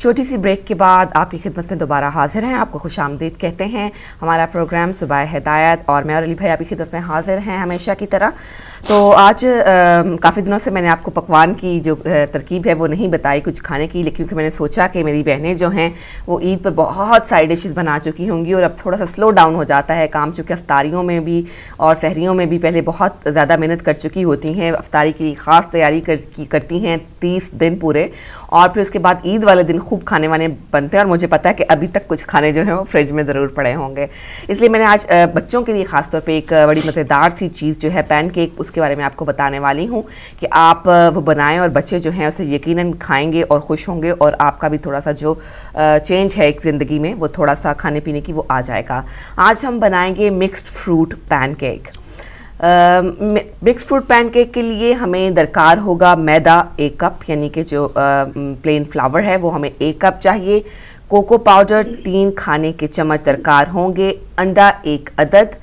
چھوٹی سی بریک کے بعد آپ کی خدمت میں دوبارہ حاضر ہیں. آپ کو خوش آمدید کہتے ہیں. ہمارا پروگرام صبح ہدایت اور میں اور علی بھائی آپ کی خدمت میں حاضر ہیں ہمیشہ کی طرح. تو آج کافی دنوں سے میں نے آپ کو پکوان کی جو ترکیب ہے وہ نہیں بتائی کچھ کھانے کی، کیونکہ میں نے سوچا کہ میری بہنیں جو ہیں وہ عید پر بہت ساری ڈشز بنا چکی ہوں گی اور اب تھوڑا سا سلو ڈاؤن ہو جاتا ہے کام، چونکہ افطاریوں میں بھی اور سحریوں میں بھی پہلے بہت زیادہ محنت کر چکی ہوتی ہیں. افطاری کی خاص تیاری کرتی ہیں 30 دن پورے، اور پھر اس کے بعد عید والے دن خوب کھانے وانے بنتے ہیں. اور مجھے پتہ ہے کہ ابھی تک کچھ کھانے جو ہیں وہ فریج میں ضرور پڑے ہوں گے. اس لیے میں نے آج بچوں کے لیے خاص طور پہ ایک بڑی مزیدار سی چیز جو ہے پین کیک، اس کے بارے میں آپ کو بتانے والی ہوں کہ آپ وہ بنائیں اور بچے جو ہیں اسے یقیناً کھائیں گے اور خوش ہوں گے، اور آپ کا بھی تھوڑا سا جو چینج ہے ایک زندگی میں وہ تھوڑا سا کھانے پینے کی وہ آ جائے گا. آج ہم بنائیں گے mixed fruit pancake. Mix fruit pancake کے لیے ہمیں درکار ہوگا میدا 1 کپ، یعنی کہ جو پلین فلاور ہے وہ ہمیں 1 کپ چاہیے. کوکو پاؤڈر 3 کھانے کے چمچ درکار ہوں گے. انڈا 1 عدد.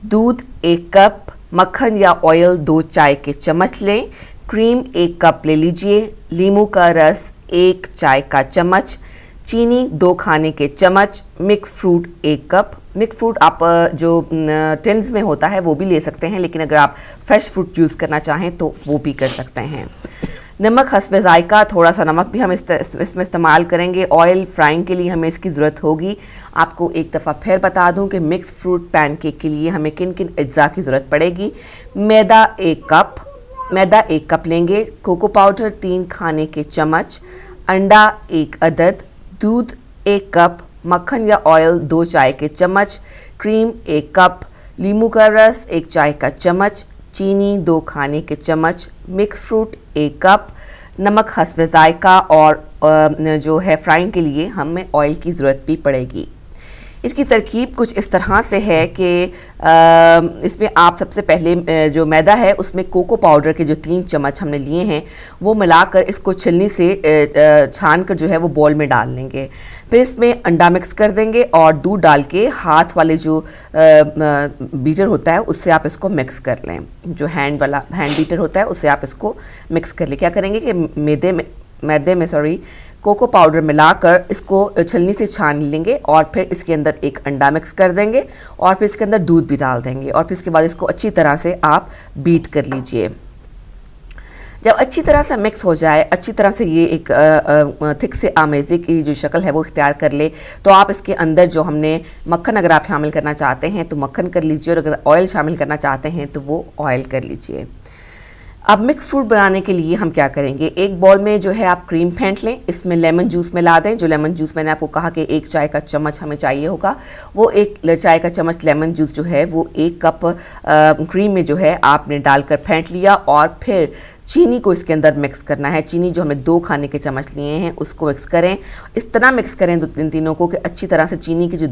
دودھ 1 کپ. مکھن یا آئل 2 چائے کے چمچ لیں. کریم 1 کپ لے لیجئے. لیموں کا رس 1 چائے کا چمچ. چینی 2 کھانے کے چمچ. Mix fruit 1 cup. Mix fruit آپ جو ٹنز میں ہوتا ہے وہ بھی لے سکتے ہیں، لیکن اگر آپ فریش فروٹ یوز کرنا چاہیں تو وہ بھی کر سکتے ہیں. نمک حسب ذائقہ، تھوڑا سا نمک بھی ہم اس میں استعمال کریں گے. آئل فرائنگ کے لیے ہمیں اس کی ضرورت ہوگی. آپ کو ایک دفعہ پھر بتا دوں کہ مکس فروٹ پین کیک کے لیے ہمیں کن کن اجزاء کی ضرورت پڑے گی. میدا 1 کپ لیں گے. کوکو پاؤڈر 3 کھانے کے چمچ. انڈا 1 عدد. دودھ 1 کپ. مکھن یا آئل 2 چائے کے چمچ. کریم 1 کپ. لیموں کا رس 1 چائے کا چمچ. چینی 2 کھانے کے چمچ. Mix fruit 1 cup. نمک حسب ذائقہ، اور جو ہے فرائنگ کے لیے ہمیں آئل کی ضرورت بھی پڑے گی. اس کی ترکیب کچھ اس طرح سے ہے کہ اس میں آپ سب سے پہلے جو میدا ہے اس میں کوکو پاؤڈر کے جو 3 چمچ ہم نے لیے ہیں وہ ملا کر اس کو چھلنی سے چھان کر جو ہے وہ بول میں ڈال لیں گے. پھر اس میں انڈا مکس کر دیں گے اور دودھ ڈال کے ہاتھ والے جو بیٹر ہوتا ہے اس سے آپ اس کو مکس کر لیں. جو ہینڈ بیٹر ہوتا ہے اس سے آپ اس کو مکس کر لیں. کیا کریں گے کہ میدے میں کوکو پاؤڈر ملا کر اس کو چھلنی سے چھان لیں گے، اور پھر اس کے اندر ایک انڈا مکس کر دیں گے، اور پھر اس کے اندر دودھ بھی ڈال دیں گے، اور پھر اس کے بعد اس کو اچھی طرح سے آپ بیٹ کر لیجئے. جب اچھی طرح سے مکس ہو جائے، اچھی طرح سے یہ ایک تھک سے آمیزے کی جو شکل ہے وہ اختیار کر لے، تو آپ اس کے اندر جو ہم نے مکھن اگر آپ شامل کرنا چاہتے ہیں تو مکھن کر لیجئے، اور اگر آئل شامل کرنا چاہتے ہیں تو وہ آئل کر لیجئے. اب مکس فروٹ بنانے کے لیے ہم کیا کریں گے، ایک بول میں جو ہے آپ کریم پھینٹ لیں، اس میں لیمن جوس ملا دیں. جو لیمن جوس میں نے آپ کو کہا کہ 1 چائے کا چمچ ہمیں چاہیے ہوگا، وہ 1 چائے کا چمچ لیمن جوس جو ہے وہ 1 کپ کریم میں جو ہے آپ نے ڈال کر پھینٹ لیا. اور پھر چینی کو اس کے اندر مکس کرنا ہے. چینی جو ہم نے 2 کھانے کے چمچ لیے ہیں اس کو مکس کریں. اس طرح مکس کریں ان تینوں کو کہ اچھی طرح سے چینی کی جو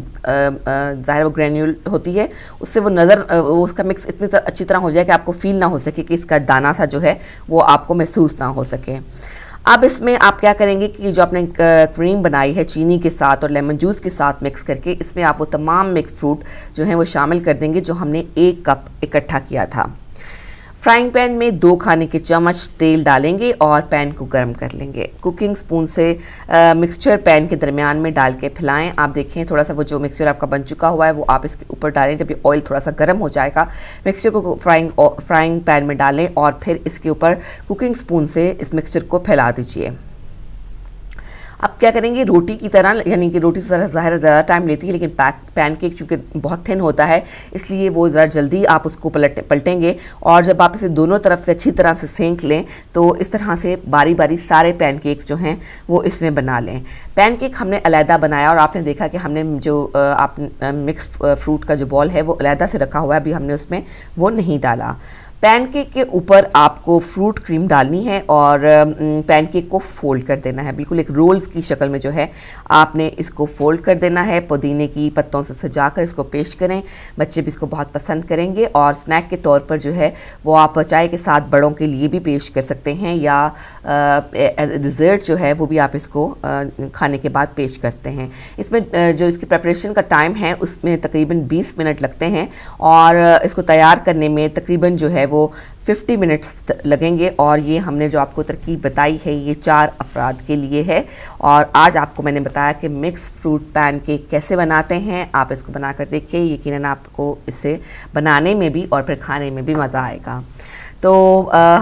ظاہر وہ گرینیول ہوتی ہے اس سے وہ اس کا مکس اتنی اچھی طرح ہو جائے کہ آپ کو فیل نہ ہو سکے کہ اس کا دانہ سا جو ہے وہ آپ کو محسوس نہ ہو سکے. اب اس میں آپ کیا کریں گے کہ جو آپ نے کریم بنائی ہے چینی کے ساتھ اور لیمن جوس کے ساتھ مکس کر کے، اس میں آپ وہ تمام مکس فروٹ جو ہیں وہ شامل کر دیں گے جو ہم نے 1 کپ اکٹھا کیا تھا. فرائنگ پین میں 2 کھانے کے چمچ تیل ڈالیں گے اور پین کو گرم کر لیں گے. کوکنگ سپون سے مکسچر پین کے درمیان میں ڈال کے پھیلائیں. آپ دیکھیں تھوڑا سا وہ جو مکسچر آپ کا بن چکا ہوا ہے وہ آپ اس کے اوپر ڈالیں. جب یہ آئل تھوڑا سا گرم ہو جائے گا مکسچر کو فرائنگ پین میں ڈالیں، اور پھر اس کے اوپر کوکنگ سپون سے اس مکسچر کو پھیلا دیجیے. اب کیا کریں گے، روٹی کی طرح، یعنی کہ روٹی تو ظاہر زیادہ ٹائم لیتی ہے لیکن پین کیک چونکہ بہت تھن ہوتا ہے اس لیے وہ ذرا جلدی آپ اس کو پلٹیں گے. اور جب آپ اسے دونوں طرف سے اچھی طرح سے سینک لیں تو اس طرح سے باری باری سارے پین کیکس جو ہیں وہ اس میں بنا لیں. پین کیک ہم نے علیحدہ بنایا، اور آپ نے دیکھا کہ ہم نے جو مکس فروٹ کا جو بال ہے وہ علیحدہ سے رکھا ہوا ہے، ابھی ہم نے اس میں وہ نہیں ڈالا. پین کیک کے اوپر آپ کو فروٹ کریم ڈالنی ہے اور پین کیک کو فولڈ کر دینا ہے. بالکل ایک رولز کی شکل میں جو ہے آپ نے اس کو فولڈ کر دینا ہے. پودینے کی پتوں سے سجا کر اس کو پیش کریں. بچے بھی اس کو بہت پسند کریں گے، اور سنیک کے طور پر جو ہے وہ آپ چائے کے ساتھ بڑوں کے لیے بھی پیش کر سکتے ہیں، یا ڈیزرٹ جو ہے وہ بھی آپ اس کو کھانے کے بعد پیش کرتے ہیں. اس میں جو اس کی پریپریشن کا ٹائم ہے اس میں تقریباً 20 منٹ لگتے ہیں، اور اس کو تیار کرنے میں تقریباً جو ہے وہ 50 منٹس لگیں گے، اور یہ ہم نے جو آپ کو ترکیب بتائی ہے یہ 4 افراد کے لیے ہے. اور آج آپ کو میں نے بتایا کہ مکس فروٹ پین کیک کیسے بناتے ہیں. آپ اس کو بنا کر دیکھیں، یقیناً آپ کو اسے بنانے میں بھی اور پھر کھانے میں بھی مزہ آئے گا. تو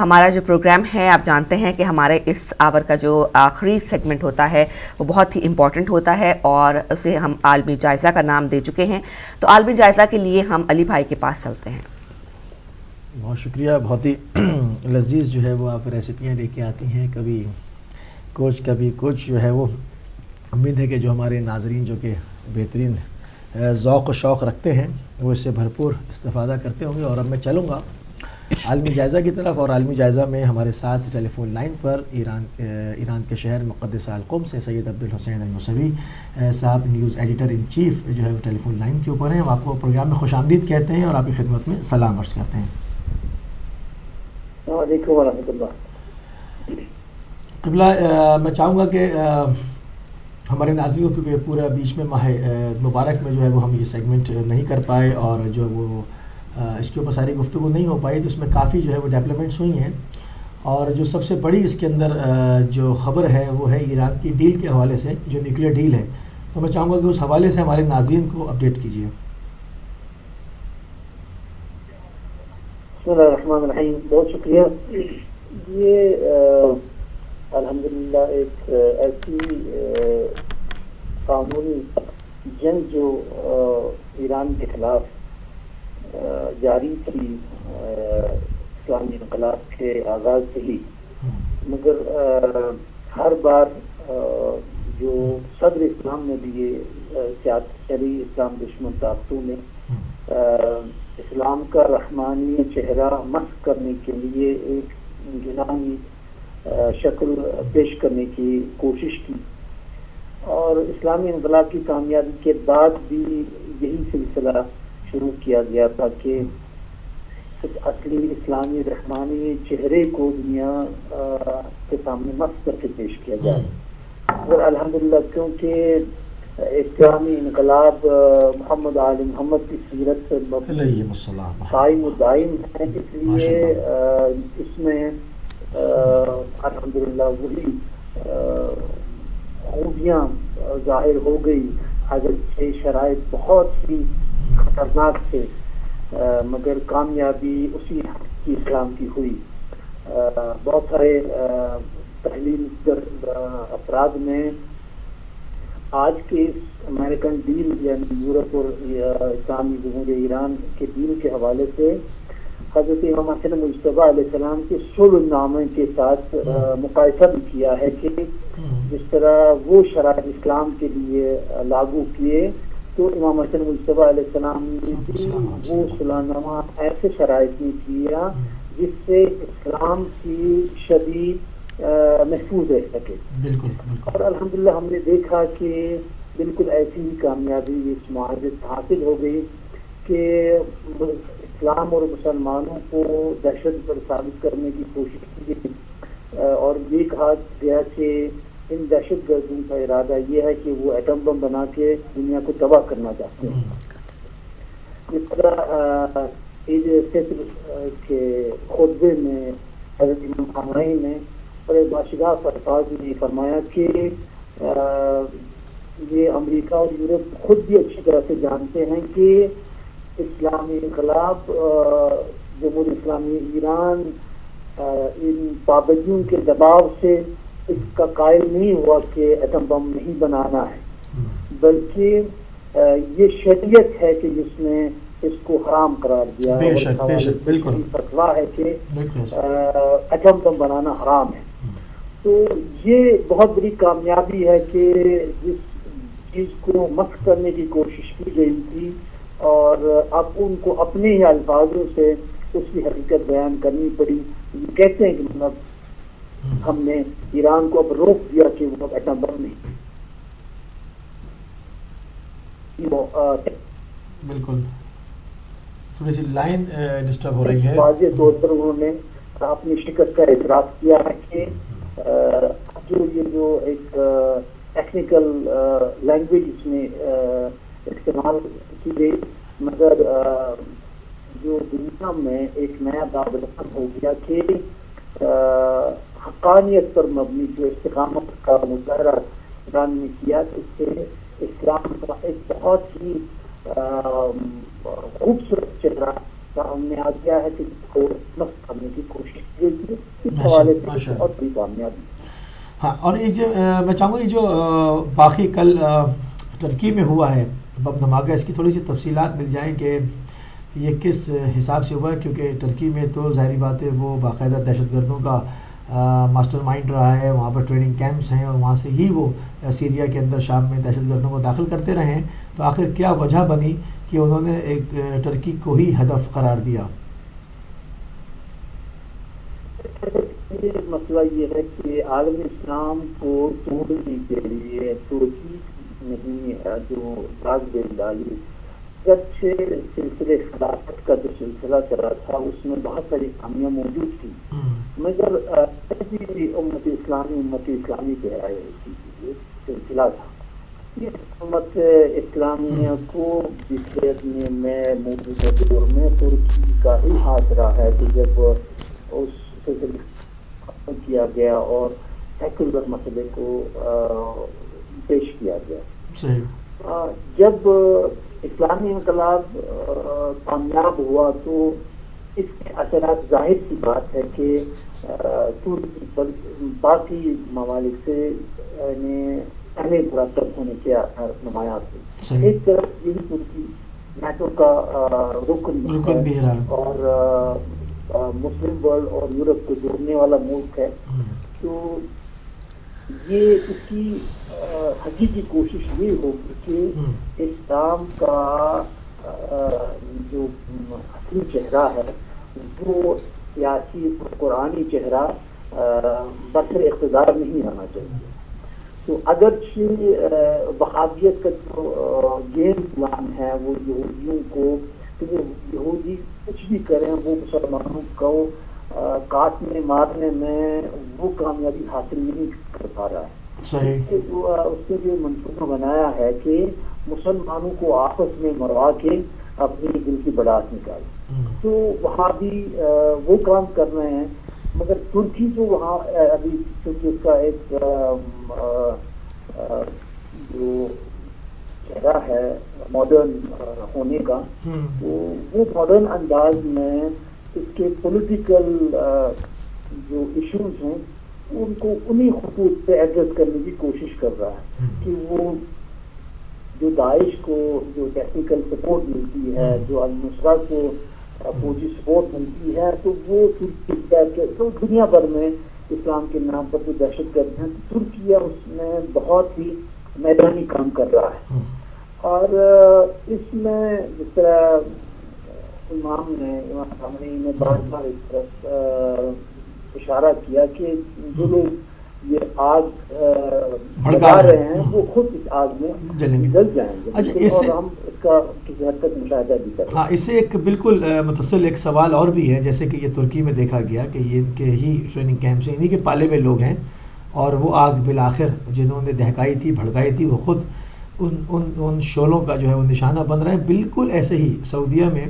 ہمارا جو پروگرام ہے آپ جانتے ہیں کہ ہمارے اس آور کا جو آخری سیگمنٹ ہوتا ہے وہ بہت ہی امپورٹنٹ ہوتا ہے، اور اسے ہم عالمی جائزہ کا نام دے چکے ہیں. تو عالمی جائزہ کے لیے ہم علی بھائی کے پاس چلتے ہیں. بہت شکریہ. بہت ہی لذیذ جو ہے وہ آپ ریسیپیاں لے کے آتی ہیں، کبھی کچھ جو ہے وہ. امید ہے کہ جو ہمارے ناظرین جو کہ بہترین ذوق و شوق رکھتے ہیں وہ اس سے بھرپور استفادہ کرتے ہوں گے. اور اب میں چلوں گا عالمی جائزہ کی طرف، اور عالمی جائزہ میں ہمارے ساتھ ٹیلی فون لائن پر ایران کے شہر مقدسہ القم سے سید عبدالحسین الموسوی صاحب، نیوز ایڈیٹر ان چیف جو ہے وہ ٹیلی فون لائن کے اوپر ہیں. ہم آپ کو پروگرام میں خوش آمدید کہتے ہیں اور آپ کی خدمت میں سلام عرض کرتے ہیں. السلام علیکم ورحمۃ اللہ. قبلہ میں چاہوں گا کہ ہمارے ناظرین کو، کیونکہ پورا بیچ میں ماہ مبارک میں جو ہے وہ ہم یہ سیگمنٹ نہیں کر پائے اور جو وہ اس کے اوپر ساری گفتگو نہیں ہو پائی، تو اس میں کافی جو ہے وہ ڈیولپمنٹس ہوئی ہیں. اور جو سب سے بڑی اس کے اندر جو خبر ہے وہ ہے ایران کی ڈیل کے حوالے سے، جو نیوکلیئر ڈیل ہے. تو میں چاہوں گا کہ اس حوالے سے ہمارے ناظرین کو اپڈیٹ کیجیے. بسم اللہ الرحمن الرحیم. بہت شکریہ. یہ الحمدللہ ایک ایسی قانونی جنگ جو ایران کے خلاف جاری تھی اسلامی انقلاب کے آغاز سے ہی، مگر ہر بار جو صدر اسلام نے بھی یہ سیاست چلی، اسلام دشمن طاقتوں نے اسلام کا رحمانی چہرہ مسخ کرنے کے لیے ایک گناہی شکل پیش کرنے کی کوشش کی. اور اسلامی انقلاب کی کامیابی کے بعد بھی یہی سلسلہ شروع کیا گیا تھا کہ اصلی اسلامی رحمانی چہرے کو دنیا کے سامنے مسخ کر کے پیش کیا جائے. اور الحمدللہ کیونکہ اسلامی انقلاب محمد آل محمد کی سیرت قائم و دائم ہے، اس لیے اس میں الحمدللہ وہی خوبیاں ظاہر ہو گئی. اگرچہ شرائط بہت ہی خطرناک تھے مگر کامیابی اسی کی اسلام کی ہوئی. بہت سارے تحلیل افراد میں آج کے اس امریکن ڈیل یعنی یورپ اور اسلامی جمہور ایران کے ڈیل کے حوالے سے حضرت امام حسن مجتبیٰ علیہ السلام کے صلح نامے کے ساتھ مقایسہ بھی کیا ہے کہ جس طرح وہ شرائط اسلام کے لیے لاگو کیے تو امام حسن مجتبیٰ علیہ السلام نے بھی وہ صلح نامہ ایسے شرائط میں کیا جس سے اسلام کی شدید محفوظ رہ سکے. اور الحمدللہ ہم نے دیکھا کہ بالکل ایسی ہی کامیابی اس معاہدے سے حاصل ہو گئی کہ اسلام اور مسلمانوں کو دہشت پر ثابت کرنے کی کوشش کی گئی اور یہ کہا گیا کہ ان دہشت گردوں کا ارادہ یہ ہے کہ وہ ایٹم بم بنا کے دنیا کو تباہ کرنا چاہتے ہیں. اس طرح عید فطر کے خطبے میں حضرت امام خامنئی نے بڑے باشگاہ الفاظ میں فرمایا کہ یہ امریکہ اور یورپ خود بھی اچھی طرح سے جانتے ہیں کہ اسلامی انقلاب جمہوری اسلامی ایران ان پابندیوں کے دباؤ سے اس کا قائل نہیں ہوا کہ ایٹم بم نہیں بنانا ہے، بلکہ یہ شریعت ہے کہ جس نے اس کو حرام قرار دیا ہے. فتویٰ ہے کہ ایٹم بم بنانا حرام ہے. تو یہ بہت بڑی کامیابی ہے کہ جس چیز کو مسخ کرنے کی کوشش کی گئی تھی اور اب ان کو اپنے ہی الفاظوں سے اس کی حقیقت بیان کرنی پڑی. کہتے ہیں کہ مطلب ہم نے ایران کو اب روک دیا کہ وہ ایٹم بم نہیں. بالکل تھوڑی سی لائن ڈسٹرب ہو رہی ہے. واضح طور پر انہوں نے اپنی شکست کا اعتراف کیا ہے کہ جو ایک ٹیکنیکل لینگویج اس میں استعمال کی گئی مگر جو دنیا میں ایک نیا باب رقم ہو گیا کہ حقانیت پر مبنی جو استقامت کا مظاہرہ ایران نے کیا، اس سے اسلام کا ایک بہت ہی خوبصورت چہرہ سامنے آ گیا ہے کہ اس کو نصب کرنے کی کوشش کی گئی، اس حوالے سے بہت بڑی کامیابی۔ ہاں، اور یہ جو میں چاہوں گا یہ جو باقی کل ترکی میں ہوا ہے بم دھماکہ، اس کی تھوڑی سی تفصیلات مل جائیں کہ یہ کس حساب سے ہوا ہے، کیونکہ ترکی میں تو ظاہری بات ہے وہ باقاعدہ دہشت گردوں کا ماسٹر مائنڈ رہا ہے، وہاں پر ٹریننگ کیمپس ہیں اور وہاں سے ہی وہ سیریا کے اندر شام میں دہشت گردوں کو داخل کرتے رہے ہیں، تو آخر کیا وجہ بنی کہ انہوں نے ایک ٹرکی کو ہی ہدف قرار دیا؟ مسئلہ یہ ہے کہ عالم اسلام کو توڑنے کے لیے ترکی نہیں جو داغ بیل ڈالی، اگرچہ سلسلے خلافت کا جو سلسلہ چلا تھا اس میں بہت ساری خامیاں موجود تھیں، مگر امت اسلامی کہلائی ہوتی سلسلہ تھا۔ یہ امت اسلامیہ کو بکھیرنے میں موجودہ دور میں ترکی کا ہی ہاتھ رہا ہے کہ جب اس سلسلے ختم کیا گیا اور سیکولر مسئلے کو پیش کیا گیا۔ جب اسلامی انقلاب کامیاب ہوا تو اس کے اثرات ظاہر سی بات ہے کہ ترکی پر باقی ممالک سے پہلے مرتب ہونے کے نمایاں تھے۔ ایک طرف یہی ترکی نیٹو کا رکن بھی ہے اور مسلم ورلڈ اور یورپ کو جوڑنے والا ملک ہے، تو یہ اس کی حقیقی کوشش یہ ہوگی کہ اسلام کا جو اصلی چہرہ ہے وہ سیاسی قرآنی چہرہ برسر اقتدار نہیں آنا چاہیے۔ تو اگرچہ وہابیت کا جو گیم پلان ہے وہ یہودیوں کو، یہودی کچھ بھی کریں وہ مسلمانوں کو کاٹنے مارنے میں وہ کامیابی حاصل نہیں کر پا رہا ہے۔ صحیح۔ اس نے جو منصوبہ بنایا ہے کہ مسلمانوں کو آپس میں مروا کے اپنی دل کی بڑاس نکالے، تو وہاں بھی وہ کام کر رہے ہیں، مگر ترکی جو وہاں ابھی چونکہ اس کا ایک جو چہرہ ہے ماڈرن ہونے کا، وہ ماڈرن انداز میں اس کے پولیٹیکل جو ایشوز ہیں ان کو انہی خطوط پہ ایڈریس کرنے کی کوشش کر رہا ہے کہ وہ جو داعش کو جو ٹیکنیکل سپورٹ ملتی ہے، جو النصرہ کو فوجی سپورٹ ملتی ہے، تو وہ تو دنیا بھر میں اسلام کے نام پر جو دہشت گرد ہیں، ترکیہ اس میں بہت ہی میدانی کام کر رہا ہے۔ اور اس میں جس طرح امام خامنئی نے بار بار اس طرف اشارہ کیا کہ جو لوگ یہ آگ بڑھا رہے ہیں وہ خود اس آگ میں جل جائیں گے، اور ہم اس کا کسی حد تک مشاہدہ بھی کریں۔ ہاں، اس سے ایک بالکل متصل ایک سوال اور بھی ہے، جیسے کہ یہ ترکی میں دیکھا گیا کہ یہ ان کے ہی ٹریننگ کیمپ سے انہی کے پالے ہوئے لوگ ہیں، اور وہ آگ بالآخر جنہوں نے دہکائی تھی بھڑکائی تھی وہ خود ان شعلوں کا جو ہے وہ نشانہ بن رہے ہیں۔ بالکل ایسے ہی سعودیہ میں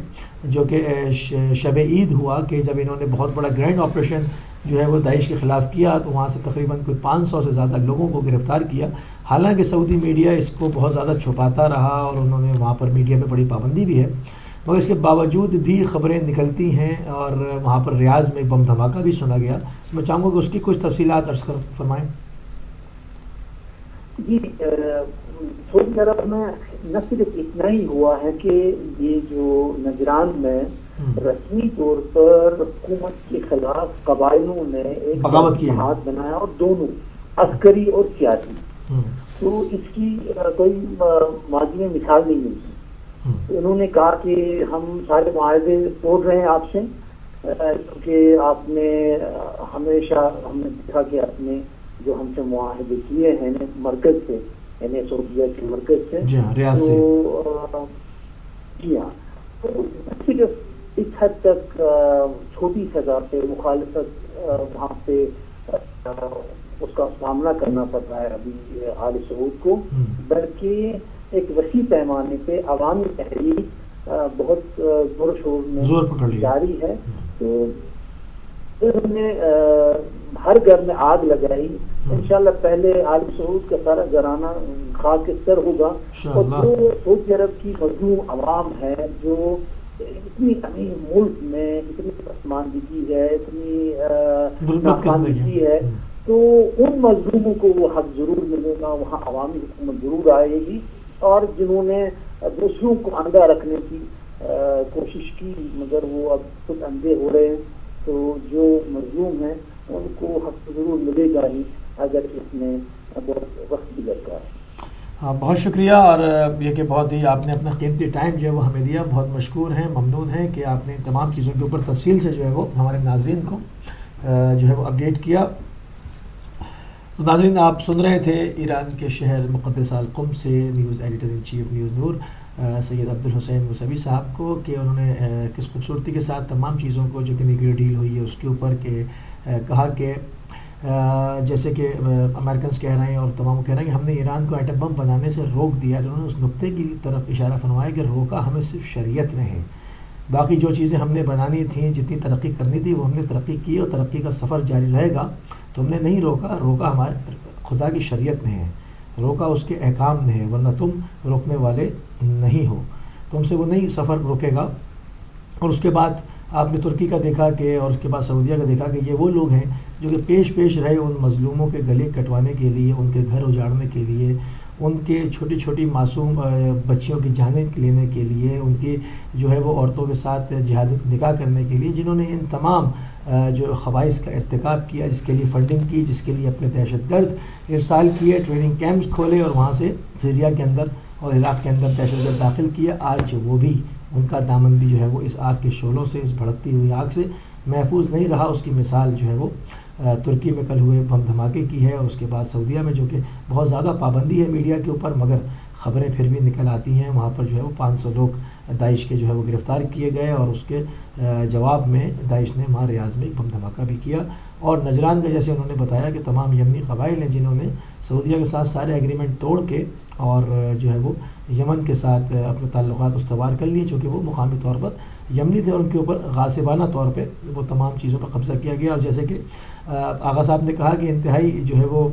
جو کہ شب عید ہوا کہ جب انہوں نے بہت بڑا گرینڈ آپریشن جو ہے وہ داعش کے خلاف کیا، تو وہاں سے تقریباً کوئی 500 سے زیادہ لوگوں کو گرفتار کیا، حالانکہ سعودی میڈیا اس کو بہت زیادہ چھپاتا رہا اور انہوں نے وہاں پر میڈیا پہ بڑی پابندی بھی ہے، مگر اس کے باوجود بھی خبریں نکلتی ہیں اور وہاں پر ریاض میں بم دھماکہ بھی سنا گیا۔ میں چاہوں گا کہ اس کی کچھ تفصیلات عرض کر فرمائیں۔ جی، سعودی عرب میں نہ صرف اتنا ہی ہوا ہے کہ یہ جو نجران میں رسمی طور پر حکومت کے خلاف قبائلیوں نے ایک اتحاد بنایا، اور دونوں عسکری اور سیاسی، تو اس کی کوئی ماضی میں مثال نہیں ملتی۔ انہوں نے کہا کہ ہم سارے معاہدے توڑ رہے ہیں آپ سے، کیونکہ آپ نے ہمیشہ ہم نے دیکھا کہ آپ نے جو ہم سے معاہدے کیے ہیں مرکز سے، یعنی سعودیہ کے مرکز سے، تو جی ہاں، صرف اس حد تک چھوٹی سزا پہ مخالفت وہاں پہ اس کا سامنا کرنا پڑ رہا ہے ابھی آل سعود کو، بلکہ ایک وسیع پیمانے پہ عوامی تحریک بہت زور و شور زور پکڑ میں لیا جاری ہے. تو ہم نے ہر گھر میں آگ لگائی. انشاءاللہ پہلے آل سعود کا سارا گھرانہ خاک سر ہوگا. اور جو سعودی عرب کی مظلوم عوام ہے جو اتنی امیر ملک میں اتنی پسماندگی ہے, اتنی ناخواندگی ہے, تو ان مظلوموں کو وہ حق ضرور ملے گا. وہاں عوامی حکومت ضرور آئے گی. اور جنہوں نے دوسروں کو اندھا رکھنے کی کوشش کی مگر وہ اب خود اندھے ہو رہے ہیں, تو جو مظلوم ہیں ان کو حق ضرور ملے گا ہی, اگر اس میں بہت وقت بھی لگتا ہے. ہاں بہت شکریہ. اور یہ کہ بہت ہی آپ نے اپنا قیمتی ٹائم جو ہے وہ ہمیں دیا, بہت مشکور ہیں, ممنون ہیں کہ آپ نے تمام چیزوں کے اوپر تفصیل سے جو ہے وہ ہمارے ناظرین کو جو ہے وہ اپڈیٹ کیا. تو ناظرین آپ سن رہے تھے ایران کے شہر مقدس القم سے news editor in chief news Noor Syed Abdulhussain Musavi صاحب کو, کہ انہوں نے کس خوبصورتی کے ساتھ تمام چیزوں کو جو کہ نیوکلیئر ڈیل ہوئی ہے اس کے اوپر کہ کہا کہ جیسے کہ امریکنز کہہ رہے ہیں اور تمام کہہ رہے ہیں کہ ہم نے ایران کو ایٹم بم بنانے سے روک دیا. تو انہوں نے اس نقطے کی طرف اشارہ فرمایا کہ روکا ہمیں صرف شریعت نے ہے, باقی جو چیزیں ہم نے بنانی تھیں, جتنی ترقی کرنی تھی وہ ہم نے ترقی کی, اور ترقی کا سفر جاری رہے گا. تو ہم نے نہیں روکا, روکا ہمارے خدا کی شریعت نے ہے, روکا اس کے احکام نے ہے, ورنہ تم روکنے والے نہیں ہو, تم سے وہ نہیں سفر روکے گا. اور اس کے بعد آپ نے ترکی کا دیکھا کہ, اور اس کے بعد سعودیہ کا دیکھا کہ یہ وہ لوگ ہیں جو کہ پیش رہے ان مظلوموں کے گلے کٹوانے کے لیے, ان کے گھر اجاڑنے کے لیے, ان کے چھوٹی چھوٹی معصوم بچیوں کی جانیں لینے کے لیے, ان کی جو ہے وہ عورتوں کے ساتھ جہاد نکاح کرنے کے لیے, جنہوں نے ان تمام جو خبائث کا ارتکاب کیا, جس کے لیے فنڈنگ کی, جس کے لیے اپنے دہشت گرد ارسال کیے, ٹریننگ کیمپس کھولے اور وہاں سے سیریا کے اندر اور عراق کے اندر دہشت گرد داخل کیا. آج وہ بھی, ان کا دامن بھی جو ہے وہ اس آگ کے شعلوں سے, اس بھڑکتی ہوئی آگ سے محفوظ نہیں رہا. اس کی مثال جو ہے وہ ترکی میں کل ہوئے بم دھماکے کی ہے, اور اس کے بعد سعودیہ میں جو کہ بہت زیادہ پابندی ہے میڈیا کے اوپر, مگر خبریں پھر بھی نکل آتی ہیں. وہاں پر جو ہے وہ 500 لوگ داعش کے جو ہے وہ گرفتار کیے گئے, اور اس کے جواب میں داعش نے وہاں ریاض میں بم دھماکہ بھی کیا. اور نجران کا جیسے انہوں نے بتایا کہ تمام یمنی قبائل ہیں جنہوں نے سعودیہ کے ساتھ سارے ایگریمنٹ توڑ کے اور جو ہے وہ یمن کے ساتھ اپنے تعلقات استوار کر لیے, چونکہ وہ مقامی طور پر یمنی تھے, اور ان کے اوپر غاصبانہ طور پہ وہ تمام چیزوں پر قبضہ کیا گیا. اور جیسے کہ آغا صاحب نے کہا کہ انتہائی جو ہے وہ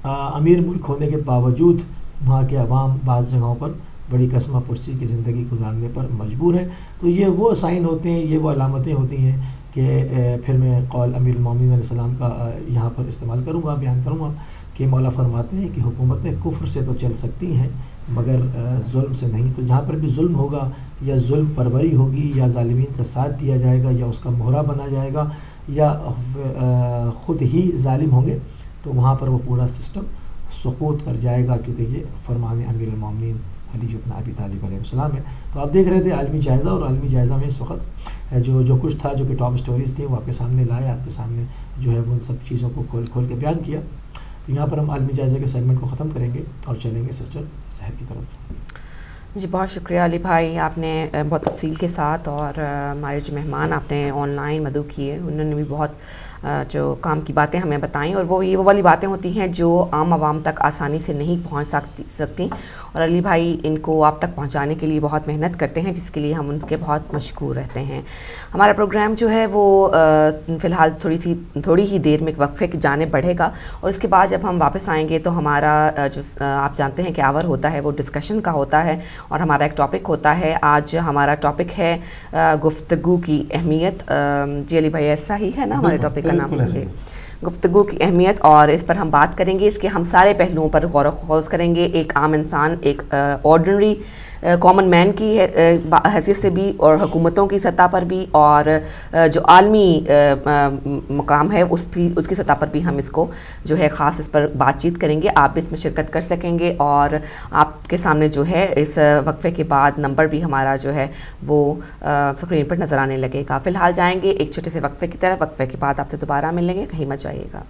امیر ملک ہونے کے باوجود وہاں کے عوام بعض جگہوں پر بڑی قسمہ پرسی کی زندگی گزارنے پر مجبور ہیں. تو یہ وہ سائن ہوتے ہیں, یہ وہ علامتیں ہوتی ہیں کہ پھر میں قول امیر المومنین علیہ السلام کا یہاں پر استعمال کروں گا, بیان کروں گا کہ مولا فرماتے ہیں کہ حکومتیں کفر سے تو چل سکتی ہیں مگر ظلم سے نہیں. تو جہاں پر بھی ظلم ہوگا یا ظلم پروری ہوگی یا ظالمین کا ساتھ دیا جائے گا یا اس کا مہرہ بنا جائے گا یا خود ہی ظالم ہوں گے, تو وہاں پر وہ پورا سسٹم سقوط کر جائے گا, کیونکہ یہ فرمان امیر المومنین علی بن ابی طالب علیہ السلام ہے. تو آپ دیکھ رہے تھے عالمی جائزہ, اور عالمی جائزہ میں اس وقت جو کچھ تھا, جو کہ ٹاپ سٹوریز تھیں, وہ آپ کے سامنے لائے, آپ کے سامنے جو ہے وہ ان سب چیزوں کو کھول کے بیان کیا. تو یہاں پر ہم عالمی جائزہ کے سیگمنٹ کو ختم کریں گے اور چلیں گے سسٹر سحر کی طرف. جی بہت شکریہ علی بھائی, آپ نے بہت تفصیل کے ساتھ, اور ہمارے جو مہمان آپ نے آن لائن مدعو کیے انہوں نے بھی بہت جو کام کی باتیں ہمیں بتائیں, اور وہ یہ وہ والی باتیں ہوتی ہیں جو عام عوام تک آسانی سے نہیں پہنچ سکتی, اور علی بھائی ان کو آپ تک پہنچانے کے لیے بہت محنت کرتے ہیں, جس کے لیے ہم ان کے بہت مشکور رہتے ہیں. ہمارا پروگرام جو ہے وہ فی الحال تھوڑی ہی دیر میں ایک وقفے کی جانب بڑھے گا, اور اس کے بعد جب ہم واپس آئیں گے تو ہمارا جو آپ جانتے ہیں کہ آور ہوتا ہے وہ ڈسکشن کا ہوتا ہے, اور ہمارا ایک ٹاپک ہوتا ہے. آج ہمارا ٹاپک ہے گفتگو کی اہمیت. جی علی بھائی ایسا ہی ہے نا ہمارے ٹاپک کا نام؟ گفتگو کی اہمیت, اور اس پر ہم بات کریں گے, اس کے ہم سارے پہلوؤں پر غور و خوض کریں گے, ایک عام انسان, ایک آرڈنری کامن مین کی حیثیت سے بھی, اور حکومتوں کی سطح پر بھی, اور جو عالمی مقام ہے اس کی سطح پر بھی ہم اس کو جو ہے خاص اس پر بات چیت کریں گے. آپ بھی اس میں شرکت کر سکیں گے, اور آپ کے سامنے جو ہے اس وقفے کے بعد نمبر بھی ہمارا جو ہے وہ اسکرین پر نظر آنے لگے گا. فی الحال جائیں گے ایک چھوٹے سے وقفے کی طرف, وقفے کے بعد آپ سے دوبارہ ملیں گے, کہیں مت جائیے گا.